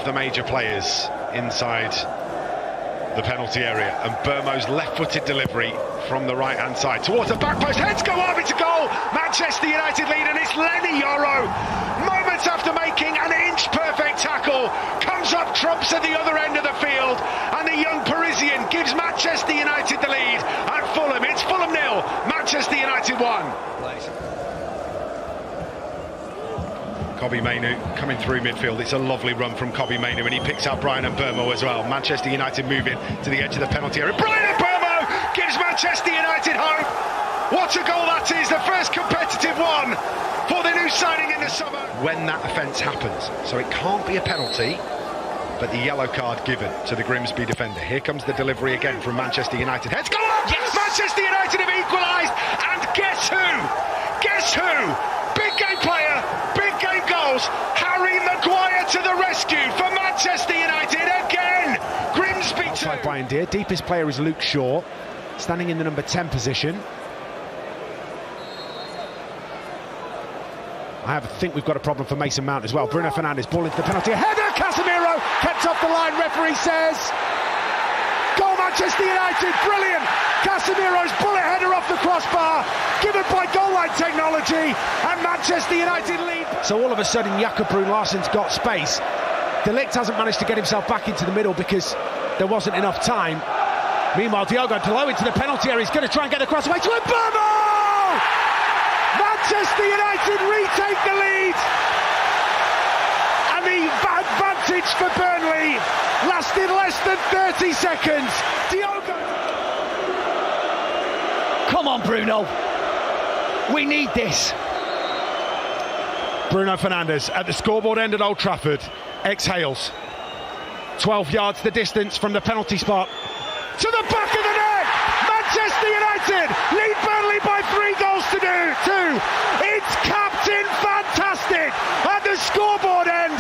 of the major players inside the penalty area, and Burmo's left-footed delivery from the right-hand side towards the back post, heads go up, it's a goal! Manchester United lead, and it's Lenny Yoro, moments after making an inch-perfect tackle, comes up, trumps at the other end of the field, and the young Parisian gives Manchester United the lead at Fulham. It's Fulham 0, Manchester United 1. Kobbie Mainoo coming through midfield. It's a lovely run from Kobbie Mainoo, and he picks out Brian Mbeumo as well. Manchester United moving to the edge of the penalty area. Brian Mbeumo gives Manchester United home. What a goal that is, the first competitive one for the new signing in the summer. When that offence happens, so it can't be a penalty, but the yellow card given to the Grimsby defender. Here comes the delivery again from Manchester United. Heads go up! Yes! Manchester United have equalised, and guess who? Guess who? Big game player, big game goals. Harry Maguire to the rescue for Manchester United again. Grimsby outside by India. Deepest player is Luke Shaw, standing in the number 10 position. I think we've got a problem for Mason Mount as well. Bruno Fernandes, ball into the penalty. Header, Casemiro, kept off the line. Referee says, goal Manchester United, brilliant. Casemiro's bullet header off the crossbar, given by goal line technology, and Manchester United lead. So all of a sudden, Jakob Brun-Larsen's got space. De Ligt hasn't managed to get himself back into the middle because there wasn't enough time. Meanwhile, Diogo Dalot into the penalty area. He's going to try and get the cross away to Mbeumo! Manchester United retake the lead, and the advantage for Burnley lasted less than 30 seconds. Diogo... Come on, Bruno. We need this. Bruno Fernandes at the scoreboard end at Old Trafford exhales. 12 yards the distance from the penalty spot to the back of the net. Manchester United lead Burnley by 3 goals to 2. It's Captain Fantastic at the scoreboard end.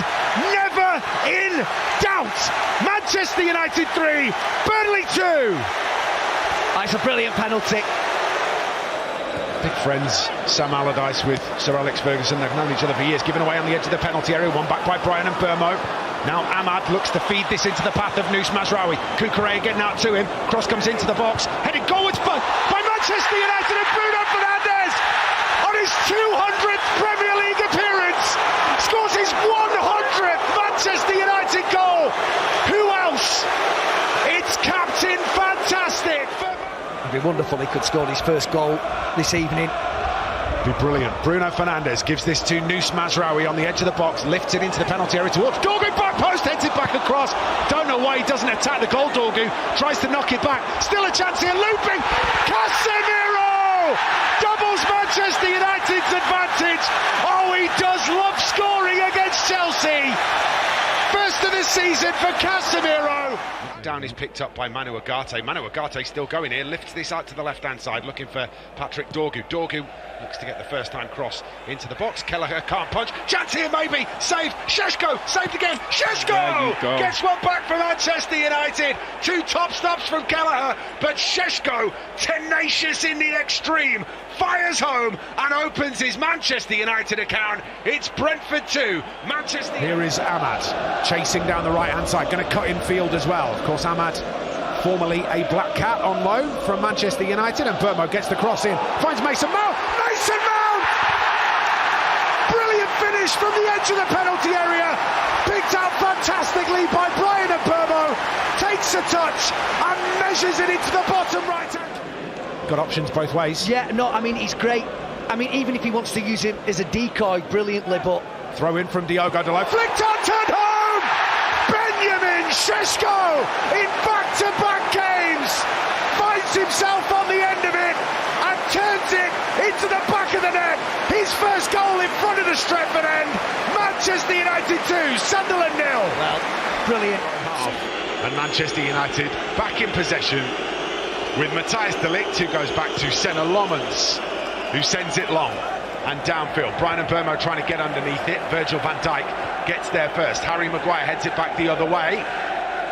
Never in doubt. Manchester United 3, Burnley 2. It's a brilliant penalty. Big friends, Sam Allardyce with Sir Alex Ferguson. They've known each other for years. Given away on the edge of the penalty area. One back by Brian Mbeumo. Now Ahmad looks to feed this into the path of Nous Mazraoui. Kukurea getting out to him. Cross comes into the box. Headed goalwards by Manchester United, and Bruno Fernandes on his 200th Premier League appearance scores his 100th Manchester United goal. Who else? It's Captain Fantastic. It'd be wonderful he could score his first goal this evening. Be brilliant. Bruno Fernandes gives this to Nous Mazraoui on the edge of the box, lifts it into the penalty area towards Dorgu, back post, heads it back across. Don't know why he doesn't attack the goal. Dorgu tries to knock it back. Still a chance here, looping. Casemiro doubles Manchester United's advantage. Oh, he does love scoring against Chelsea. First of the season for Casemiro. Down is picked up by Manu Ugarte. Manu Ugarte still going here, lifts this out to the left-hand side, looking for Patrick Dorgu. Dorgu looks to get the first-time cross into the box. Kelleher can't punch. Chance here, maybe. Saved. Šeško saved again. Šeško gets one back for Manchester United. 2 top stops from Kelleher, but Šeško, tenacious in the extreme, fires home and opens his Manchester United account. It's Brentford 2, Manchester. Here is Ahmad chasing down the right-hand side, going to cut in field as well. Of course, Ahmad, formerly a Black Cat on loan from Manchester United, and Mbeumo gets the cross in, finds Mason Mount. Mason Mount! Brilliant finish from the edge of the penalty area, picked out fantastically by Brian Mbeumo, takes a touch and measures it into the bottom right hand. Got options both ways. Yeah, no, I mean, he's great. I mean, even if he wants to use him as a decoy, brilliantly, but... Throw in from Diogo Dalot, flicked on, turned home! Benjamin Šeško in back-to-back games finds himself on the end of it and turns it into the back of the net. His first goal in front of the Stretford end. Manchester United 2, Sunderland 0. Well, brilliant. And Manchester United back in possession with Matthijs de Ligt, who goes back to Senna Lommens, who sends it long and downfield. Brian Mbeumo trying to get underneath it. Virgil van Dijk gets there first. Harry Maguire heads it back the other way.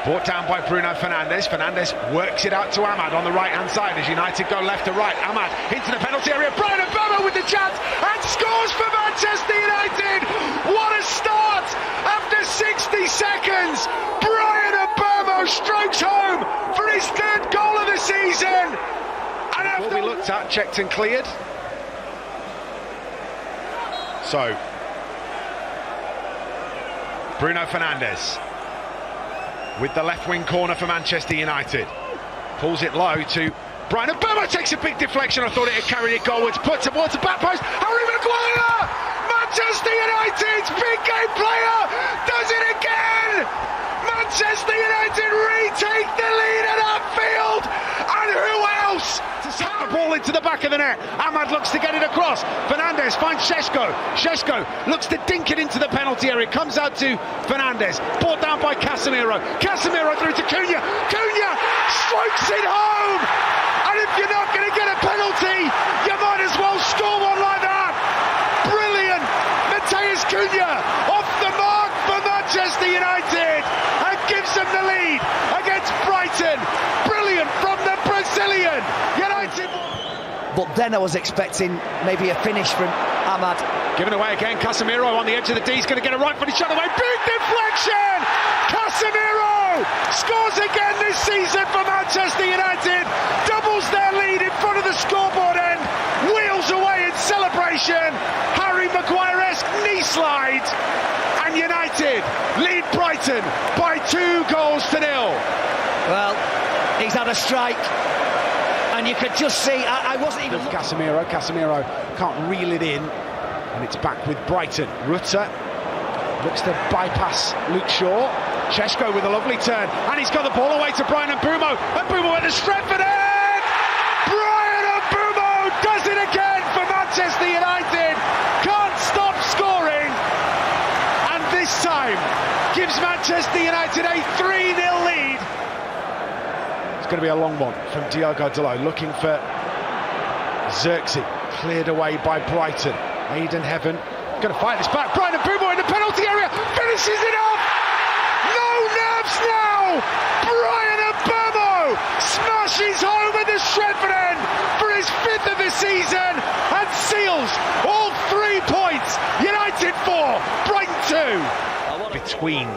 Brought down by Bruno Fernandes. Fernandes works it out to Ahmad on the right-hand side as United go left to right. Ahmad into the penalty area. Brian Mbeumo with the chance and scores for Manchester United. What a start after 60 seconds. seconds, Brian Mbeumo strokes home for his third goal of the season. And after we looked at, checked and cleared. So, Bruno Fernandes with the left wing corner for Manchester United. Pulls it low to Brian Mbeumo, takes a big deflection. I thought it had carried it goalwards, put towards the back post. Harry Maguire! Manchester United's big game player does it again! Manchester United retake the lead at Anfield, and who else? To set the ball into the back of the net. Ahmad looks to get it across. Fernandes finds Šeško. Šeško looks to dink it into the penalty area. Comes out to Fernandes. Brought down by Casemiro. Casemiro through to Cunha. Cunha strokes it home. And if you're not going to get a penalty, you might as well score one like that. Brilliant. Matheus Cunha off the mark for Manchester United and gives them the lead against Brighton. Brilliant from the Brazilian. United. But then I was expecting maybe a finish from Ahmad. Given away again, Casemiro on the edge of the D. He's going to get a right-footed shot away. Big deflection! Casemiro scores again this season for Manchester United. Doubles their lead in front of the scoreboard end. Wheels away in celebration. Harry Maguire-esque knee slide. And United lead Brighton by 2-0. Well, he's had a strike. And you could just see, I wasn't even... Casemiro can't reel it in. And it's back with Brighton. Rutter looks to bypass Luke Shaw. Šeško with a lovely turn. And he's got the ball away to Brian Mbeumo. Mbeumo with a strength for it! Brian Mbeumo does it again for Manchester United. Can't stop scoring. And this time gives Manchester United a 3-0 lead. It's going to be a long one from Diogo Dalot, looking for Xerxes, cleared away by Brighton. Aidan Heaven going to fight this back. Brian Mbeumo in the penalty area, finishes it off. No nerves now. Brian Mbeumo smashes home at the Stretford end for his 5th of the season and seals all 3 points. United 4, Brighton 2. Between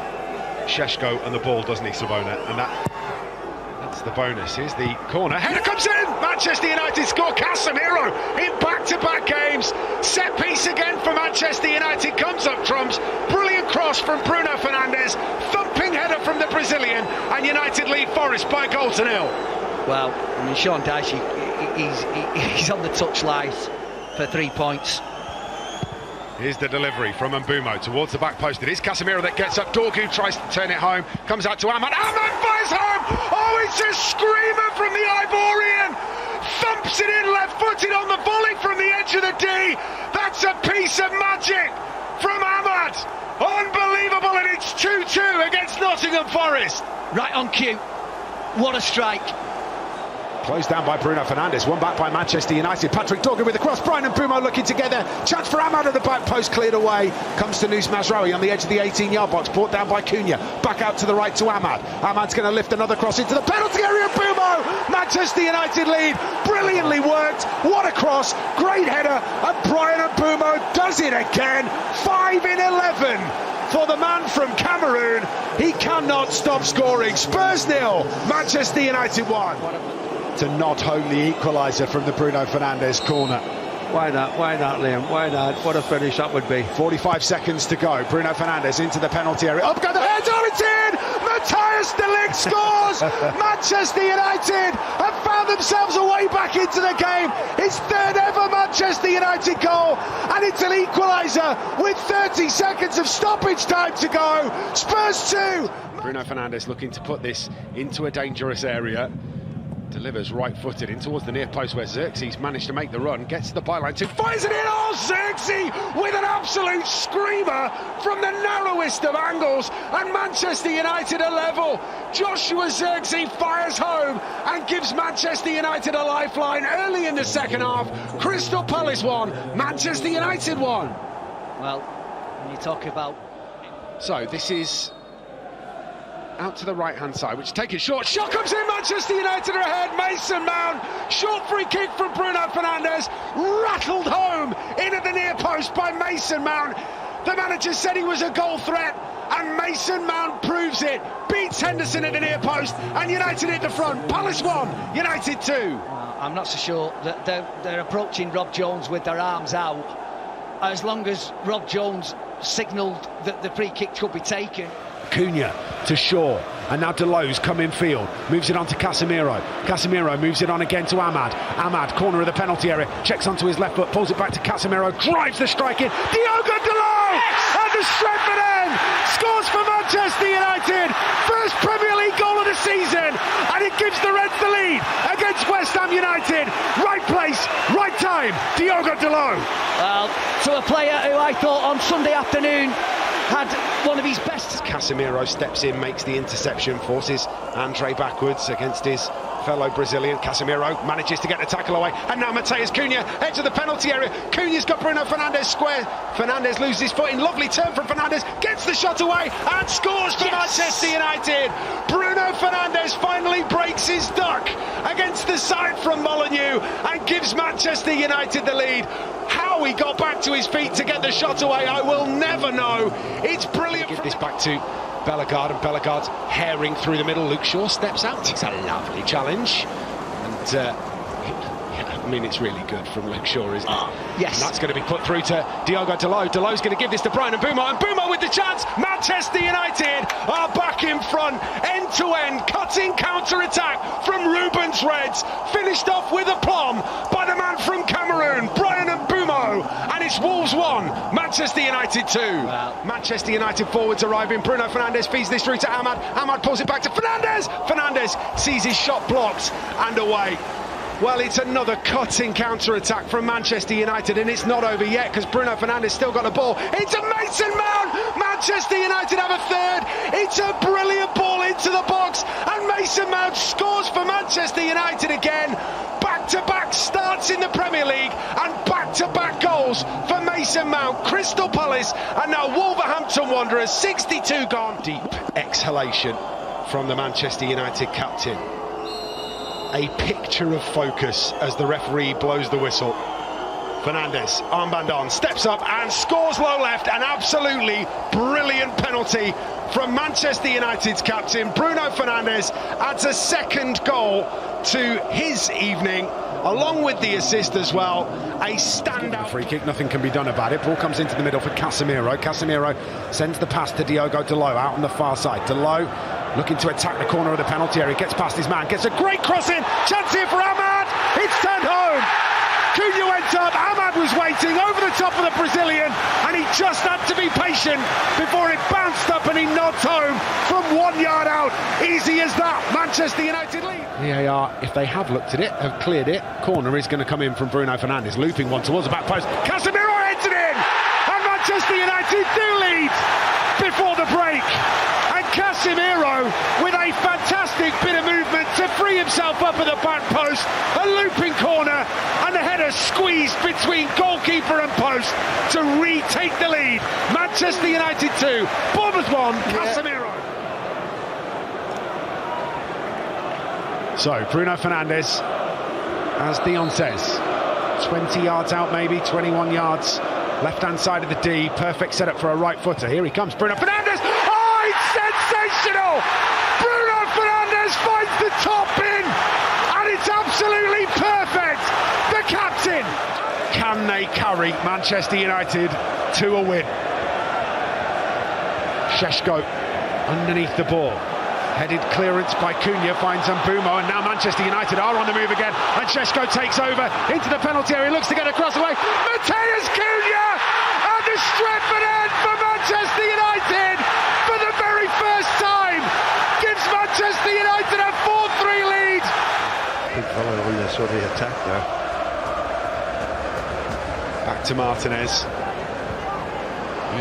Šeško and the ball, doesn't he, Savona? And that's the bonus. Here's the corner. Header comes in. Manchester United score. Casemiro in back-to-back games. Set piece again for Manchester United. Comes up trumps. Brilliant cross from Bruno Fernandes. Thumping header from the Brazilian. And United lead Forest by 1-0. Well, I mean, Sean Dyche, he's on the touchline for 3 points. Here's the delivery from Mbeumo towards the back post. It is Casemiro that gets up. Dorgu tries to turn it home. Comes out to Ahmad. Ahmad fires home. Oh, it's a screamer from the Ivorian. Thumps it in left-footed on the volley from the edge of the D. That's a piece of magic from Ahmad. Unbelievable, and it's 2-2 against Nottingham Forest. Right on cue. What a strike. Closed down by Bruno Fernandes, won back by Manchester United. Patrick Dorgu with the cross. Brian and Mbeumo looking together. Chance for Ahmad at the back post, cleared away. Comes to Nus Mazraoui on the edge of the 18-yard box, brought down by Cunha. Back out to the right to Ahmad. Ahmad's going to lift another cross into the penalty area. Mbeumo! Manchester United lead. Brilliantly worked. What a cross. Great header. And Brian Mbeumo does it again. 5 in 11. For the man from Cameroon, he cannot stop scoring. Spurs 0, Manchester United 1. To nod home the equaliser from the Bruno Fernandes corner. Why not, Liam? Why not? What a finish that would be. 45 seconds to go. Bruno Fernandes into the penalty area. Up go the head. Oh, it's in! Matthijs de Ligt scores! Manchester United have found themselves a way back into the game. His 3rd ever Manchester United goal, and it's an equaliser with 30 seconds of stoppage time to go. Spurs 2. Bruno Fernandes looking to put this into a dangerous area. Delivers right-footed in towards the near post where Xerxes managed to make the run, gets to the byline, fires it in. Oh, Xerxes with an absolute screamer from the narrowest of angles, and Manchester United are level. Joshua Xerxes fires home and gives Manchester United a lifeline early in the second half. Crystal Palace 1, Manchester United 1. Well, when you talk about... So this is out to the right-hand side, which is taken short. Shot comes in, Manchester United are ahead. Mason Mount, short free kick from Bruno Fernandes, rattled home in at the near post by Mason Mount. The manager said he was a goal threat. and Mason Mount proves it. Beats Henderson at the near post, and United hit the front. Palace 1, United 2. I'm not so sure that they're approaching Rob Jones with their arms out. As long as Rob Jones signalled that the free kick could be taken. Cunha to Shaw, and now Delo's come in field, moves it on to Casemiro. Casemiro moves it on again to Ahmad. Ahmad, corner of the penalty area, checks onto his left foot, pulls it back to Casemiro, drives the strike in. Diogo Delo at the Stretford end scores for Manchester United. First Premier League goal of the season, and it gives the Reds the lead against West Ham United. Right place, right time. Diogo Delo. Well, to a player who I thought on Sunday afternoon had one of his best. Casemiro steps in, makes the interception, forces Andre backwards against his fellow Brazilian. Casemiro manages to get the tackle away, and now Matheus Cunha edge of the penalty area. Cunha's got Bruno Fernandes square. Fernandes loses his footing. Lovely turn from Fernandes, gets the shot away and scores for Manchester United. Bruno Fernandes finally breaks his duck against the side from Molineux and gives Manchester United the lead. How he got back to his feet to get the shot away, I will never know. It's brilliant. Give this back to Bellegarde, and Bellegarde's herring through the middle. Luke Shaw steps out. It's a lovely challenge, and I mean, it's really good from Luke Shaw, isn't it? Yes. And that's going to be put through to Diogo Delo. Delo's going to give this to Brighton and Mbeumo with the chance. Manchester United are back in front, end to end, cutting counter-attack from Ruben's Reds, finished off with aplomb by the man from Cameroon, Brighton and Mbeumo, and it's Wolves 1, Manchester United 2. Wow. Manchester United forwards arriving. Bruno Fernandes feeds this through to Ahmad. Ahmad pulls it back to Fernandes. Fernandes sees his shot blocked and away. Well, it's another cutting counter-attack from Manchester United, and it's not over yet because Bruno Fernandes still got the ball into Mason Mount. Manchester United have a third. It's a brilliant ball into the box, and Mason Mount scores for Manchester United again. Back-to-back starts in the Premier League and back-to-back goals for Mason Mount. Crystal Palace and now Wolverhampton Wanderers, 62 gone. Deep exhalation from the Manchester United captain. A picture of focus as the referee blows the whistle. Fernandes, armband on, steps up and scores low left. An absolutely brilliant penalty from Manchester United's captain. Bruno Fernandes adds a second goal to his evening, along with the assist as well. A standout free kick, nothing can be done about it. Ball comes into the middle for Casemiro. Casemiro sends the pass to Diogo Delo out on the far side. Delo looking to attack the corner of the penalty area, gets past his man, gets a great cross in, chance here for Ahmad, it's turned home. Cunha went up, Ahmad was waiting over the top of the Brazilian, and he just had to be patient before it bounced up and he nods home from 1 yard out. Easy as that, Manchester United lead. VAR, if they have looked at it, have cleared it. Corner is going to come in from Bruno Fernandes, looping one towards the back post. Casemiro heads it in, and Manchester United do lead before the break. Casemiro with a fantastic bit of movement to free himself up at the back post, a looping corner and the header squeezed between goalkeeper and post to retake the lead. Manchester United 2, Bournemouth 1, Casemiro. So Bruno Fernandes, as Dion says, 20 yards out maybe, 21 yards, left hand side of the D, perfect setup for a right footer. Here he comes, Bruno Fernandes. Sensational! Bruno Fernandes finds the top bin, and it's absolutely perfect. The captain. Can they carry Manchester United to a win? Šeško underneath the ball. Headed clearance by Cunha finds Mbeumo, and now Manchester United are on the move again. And Šeško takes over into the penalty area, looks to get across the way. Matheus Cunha at the Stretford end for Manchester United. For the very first time, gives Manchester United a 4-3 lead. Big fella on the sort of attack there. Back to Martinez.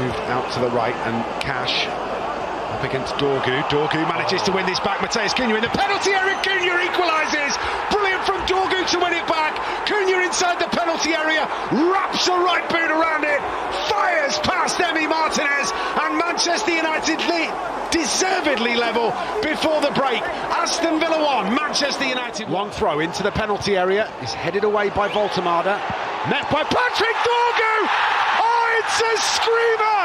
Moved out to the right, and Cash up against Dorgu. Dorgu manages to win this back. Matheus Cunha in the penalty area. Cunha equalises. Brilliant from Dorgu to win it back. Cunha inside the penalty area, wraps a right boot around it, fires past Emi Martinez, and Manchester United lead deservedly level before the break. Aston Villa 1, Manchester United. Long throw into the penalty area is headed away by Voltemada, met by Patrick Dorgu. Oh, It's a screamer!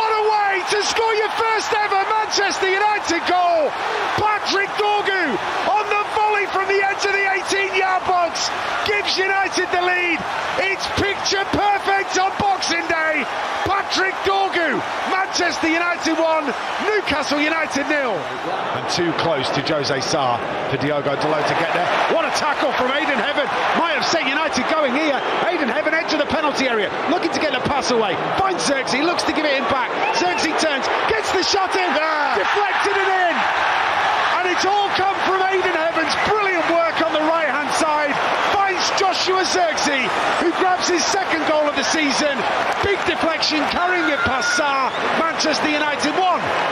What a way to score your first ever Manchester United goal! Patrick Dorgu on the volley from the edge of the 18-yard box gives United the lead. It's picture perfect on Boxing Day. Patrick Dorgu, Manchester United 1, Newcastle United 0. And too close to Jose Sarr for Diogo Dalot to get there. What a tackle from Aidan Heaven. Might have set United going here. Aidan Heaven edge of the penalty area, looking to get the pass away. Finds Xerxes, looks to give it in back. Xerxes turns, gets the shot in, deflected it in. And it's all come from Aidan Heaven's brilliant work on the right-hand side. Finds Joshua Xerxes, who grabs his second goal of the season. Big deflection, carrying it past Sarr. Manchester United 1,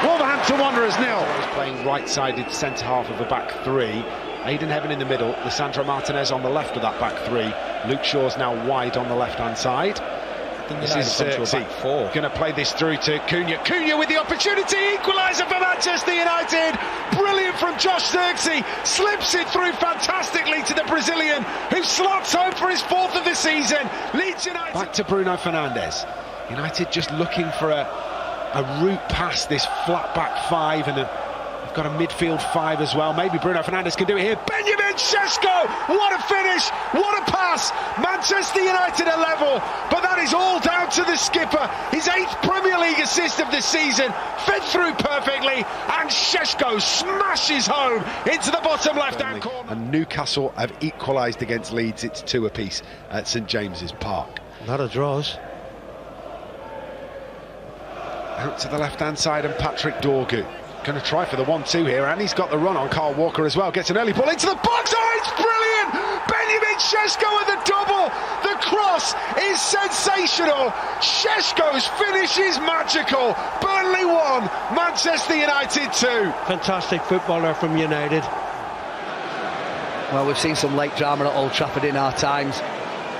Wolverhampton Wanderers 0. He's playing right-sided centre half of the back three. Aidan Heaven in the middle, Lisandro Martinez on the left of that back three. Luke Shaw's now wide on the left-hand side. This is Xerxes going to play this through to Cunha. Cunha with the opportunity, equaliser for Manchester United. Brilliant from Josh Xerxes, slips it through fantastically to the Brazilian, who slots home for his fourth of the season. Leeds United. Back to Bruno Fernandes. United just looking for a route past this flat back five, and they've got a midfield five as well. Maybe Bruno Fernandes can do it here. Benjamin Sesko, what a finish, what a pass. Manchester United are level, but that is all down to the skipper. His 8th Premier League assist of the season, fed through perfectly, and Sesko smashes home into the bottom left-hand corner. And Newcastle have equalised against Leeds. It's 2 apiece at St James's Park. A lot of draws. Out to the left-hand side, and Patrick Dorgu going to try for the 1-2 here, and he's got the run on Carl Walker as well. Gets an early ball into the box. Oh, it's brilliant! Benjamin Sesko with the double. The cross is sensational. Sesko's finish is magical. Burnley 1, Manchester United 2. Fantastic footballer from United. Well, we've seen some late drama at Old Trafford in our times,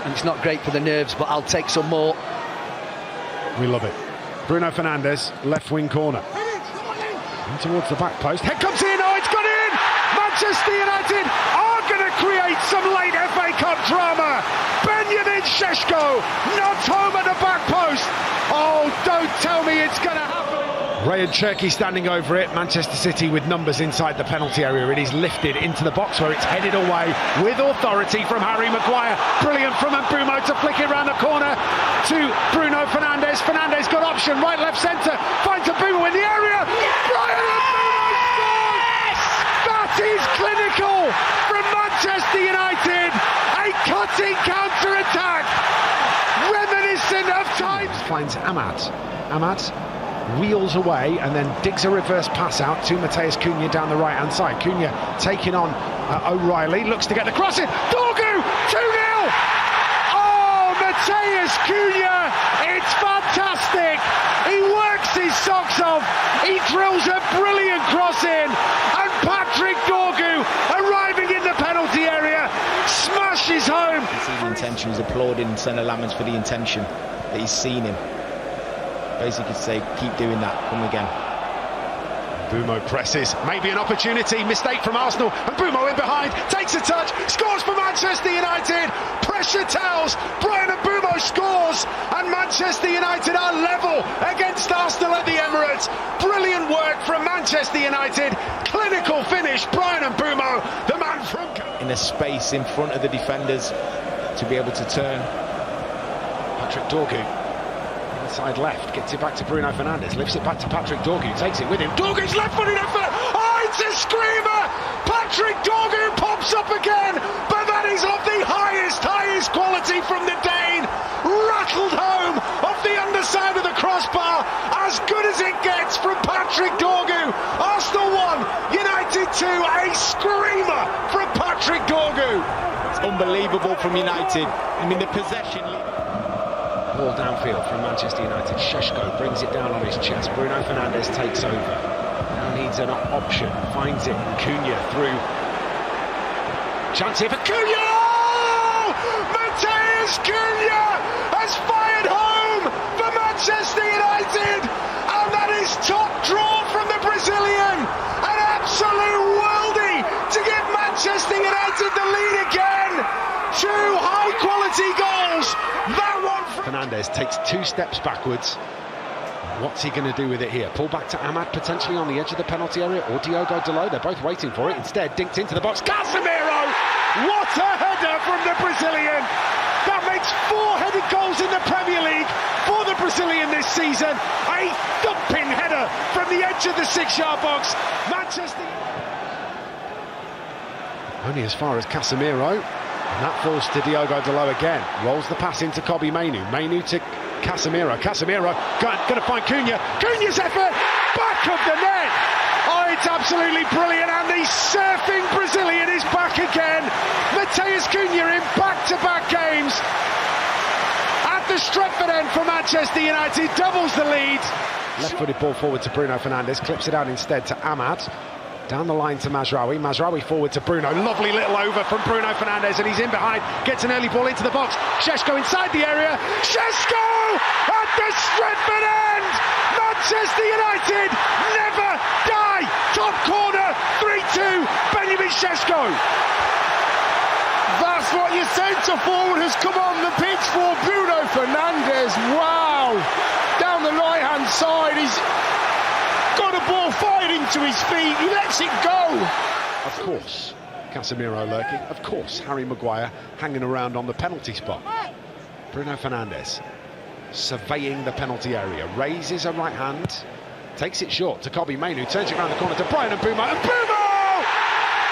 and it's not great for the nerves, but I'll take some more. We love it. Bruno Fernandes, left wing corner. In towards the back post. Head comes in. Oh, it's gone in. Manchester United are going to create some late FA Cup drama. Benjamin Sesko nods home at the back post. Oh, don't tell me it's going to happen. Rayan Cherki standing over it. Manchester City with numbers inside the penalty area. It is lifted into the box where it's headed away with authority from Harry Maguire. Brilliant from Mbeumo to flick it round the corner to Bruno Fernandes. Fernandes got option, right, left, centre. Finds Mbeumo in the area. Brian Mbeumo scores! That is clinical from Manchester United. A cutting counter-attack. Reminiscent of times. Finds Ahmad wheels away and then digs a reverse pass out to Matheus Cunha down the right-hand side. Cunha taking on O'Reilly, looks to get the cross in. Dorgu, 2-0! Oh, Matheus Cunha, it's fantastic! He works his socks off, he drills a brilliant cross in, and Patrick Dorgu, arriving in the penalty area, smashes home. The intention, he's applauding Senna Lammers for the intention that he's seen him. Basically say, keep doing that, come again. Mbeumo presses, maybe an opportunity, mistake from Arsenal, and Mbeumo in behind, takes a touch, scores for Manchester United, pressure tells, Brian Mbeumo scores, and Manchester United are level against Arsenal at the Emirates. Brilliant work from Manchester United, clinical finish, Brian Mbeumo, the man from... In a space in front of the defenders to be able to turn. Patrick Dorgu. Inside left, gets it back to Bruno Fernandes, lifts it back to Patrick Dorgu, takes it with him. Dorgu's left-footed effort! Oh, it's a screamer! Patrick Dorgu pops up again, but that is of the highest quality from the Dane. Rattled home off the underside of the crossbar, as good as it gets from Patrick Dorgu. Arsenal 1, United 2, a screamer from Patrick Dorgu. It's unbelievable from United. I mean, the possession... Ball downfield from Manchester United. Sesko brings it down on his chest. Bruno Fernandes takes over. Now needs an option. Finds it. Cunha through. Chance here for Cunha! Oh! Matheus Cunha has fired home for Manchester United! And that is top draw from the Brazilian! An absolute worldie to give Manchester United the lead again! 2 high-quality goals! That one from... Fernandes Fernandes takes 2 steps backwards. What's he going to do with it here? Pull back to Ahmad, potentially on the edge of the penalty area, or Diogo Dalot. They're both waiting for it. Instead, dinked into the box. Casemiro! What a header from the Brazilian! That makes 4 headed goals in the Premier League for the Brazilian this season. A thumping header from the edge of the 6-yard box. Manchester... Only as far as Casemiro. And that falls to Diogo Dalot again. Rolls the pass into Kobbie Mainoo. Mainoo to Casemiro. Casemiro going to find Cunha. Cunha's effort! Back of the net! Oh, it's absolutely brilliant, and the surfing Brazilian is back again. Matheus Cunha in back-to-back games. At the Stretford end for Manchester United, doubles the lead. Left-footed ball forward to Bruno Fernandes, clips it out instead to Ahmad. Down the line to Mazraoui. Mazraoui forward to Bruno. Lovely little over from Bruno Fernandes, and he's in behind. Gets an early ball into the box. Šeško inside the area. Šeško at the Stretford end. Manchester United never die. Top corner. 3-2. Benjamin Šeško. That's what your centre forward has come on the pitch for. Bruno Fernandes. Wow. Down the right hand side. He's got a ball fired into his feet. He lets it go. Of course, Casemiro lurking. Of course, Harry Maguire hanging around on the penalty spot. Bruno Fernandes surveying the penalty area. Raises a right hand. Takes it short to Kobbie Mainoo. Turns it around the corner to Brian and Mbeumo. And Mbeumo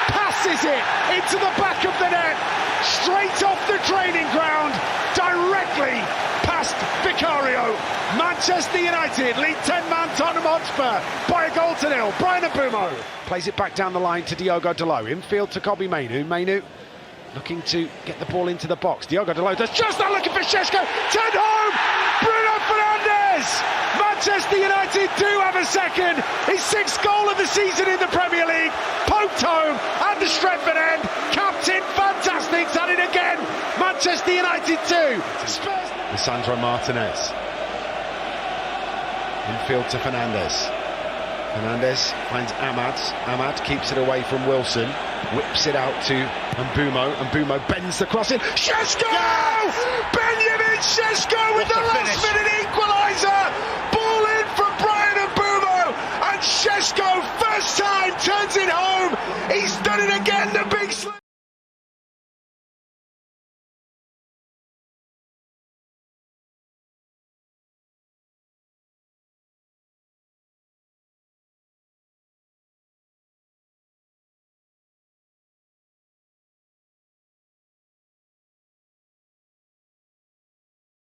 passes it into the back of the net. Straight off the training ground. Directly past Vicario. Manchester United lead 10-man Tottenham Hotspur by a 1-0. Brian Mbeumo plays it back down the line to Diogo Dalot. Infield to Kobbie Mainoo. Mainoo looking to get the ball into the box. Diogo Dalot does just that, looking for Šeško. Turned home. Bruno Fernandes. Manchester United do have a second. His 6th goal of the season in the Premier League. Poked home at the Stretford end. Captain, fantastic. Done it again. Manchester United 2. Spurs. Lisandro Martinez. Infield to Fernandes. Fernandes finds Ahmad. Ahmad keeps it away from Wilson. Whips it out to Mbeumo. Mbeumo bends the cross in. Šeško! Yes! Benjamin Šeško with the last-minute equaliser!